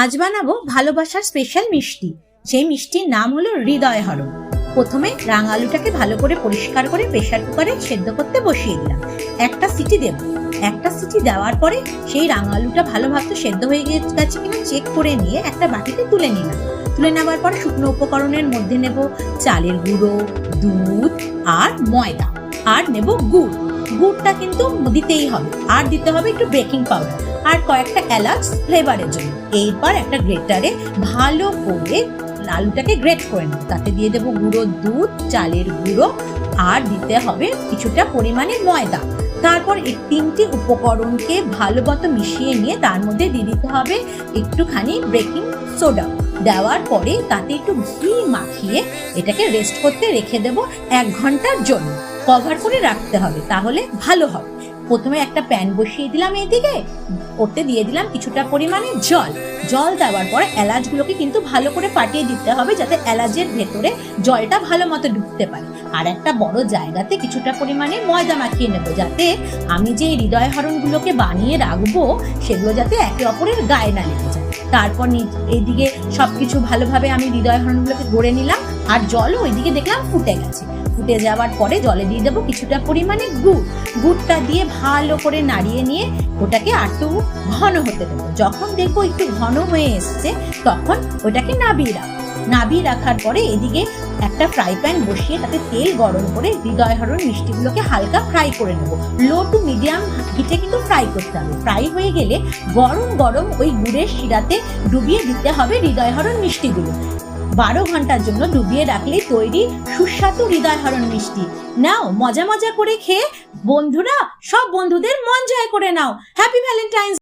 আজ বানাবো ভালোবাসার স্পেশাল মিষ্টি। সেই মিষ্টির নাম হলো হৃদয় হরণ। প্রথমে রাঙা আলুটাকে ভালো করে পরিষ্কার করে প্রেসার কুকারে সেদ্ধ করতে বসিয়ে দিলাম। একটা সিটি দেব। একটা সিটি দেওয়ার পরে সেই রাঙা আলুটা ভালোভাবে সেদ্ধ হয়ে গেছে কিনা চেক করে নিয়ে একটা বাটিতে তুলে নিলাম। তুলে নেওয়ার পর শুকনো উপকরণের মধ্যে নেব চালের গুঁড়ো, দুধ আর ময়দা, আর নেব গুড়। গুড়টা কিন্তু দিতেই হবে, আর দিতে হবে একটু বেকিং পাউডার আর কয়েকটা এলাচ ফ্লেভারের জন্য। এইবার একটা গ্রেটারে ভালো করে আলুটাকে গ্রেট করে নেব। তাতে দিয়ে দেবো গুঁড়ো দুধ, চালের গুঁড়ো, আর দিতে হবে কিছুটা পরিমাণে ময়দা। তারপর এই তিনটি উপকরণকে ভালো মতো মিশিয়ে নিয়ে তার মধ্যে দিয়ে দিতে হবে একটুখানি বেকিং সোডা। দেওয়ার পরে তাতে একটু ঘি মাখিয়ে এটাকে রেস্ট করতে রেখে দেব 1 ঘন্টার জন্য। কভার করে রাখতে হবে, তাহলে ভালো হবে। প্রথমে একটা প্যান বসিয়ে দিলাম, এইদিকে ওতে দিয়ে দিলাম কিছুটা পরিমাণে জল। জল দেওয়ার পর এলাচগুলোকে কিন্তু ভালো করে ফাটিয়ে দিতে হবে, যাতে এলাচের ভেতরে জলটা ভালো মতো ঢুকতে পারে। আর একটা বড় জায়গাতে কিছুটা পরিমাণে ময়দা মাখিয়ে নেব, যাতে আমি যে হৃদয় হরণগুলোকে বানিয়ে রাখবো সেগুলো যাতে একে অপরের গায়ে না লেগে যায়। তারপর এইদিকে সবকিছু ভালোভাবে আমি হৃদয় হরণগুলোকে গড়ে নিলাম, আর জলও ওইদিকে দেখলাম ফুটে গেছে। ফুটে যাওয়ার পরে জলে দিয়ে দেবো কিছুটা পরিমাণে গুড়। গুড়টা দিয়ে ভালো করে নাড়িয়ে নিয়ে ওটাকে একটু ঘন হতে দেবো। যখন দেখবো একটু ঘন হয়ে এসছে তখন ওটাকে নাবিয়ে রাখার পরে এদিকে একটা ফ্রাই প্যান বসিয়ে তাতে তেল গরম করে হৃদয় হরণ মিষ্টিগুলোকে হালকা ফ্রাই করে নেব। লো টু মিডিয়াম হিটে কিন্তু ফ্রাই করতে হবে। ফ্রাই হয়ে গেলে গরম গরম ওই গুড়ের শিরাতে ডুবিয়ে দিতে হবে হৃদয় হরণ মিষ্টিগুলো। 12 ঘন্টার জন্য ডুবিয়ে রাখলেই তৈরি সুস্বাদু হৃদয় হরণ মিষ্টি। নাও মজা মজা করে খেয়ে বন্ধুরা সব বন্ধুদের মন জয় করে নাও। Happy Valentine's.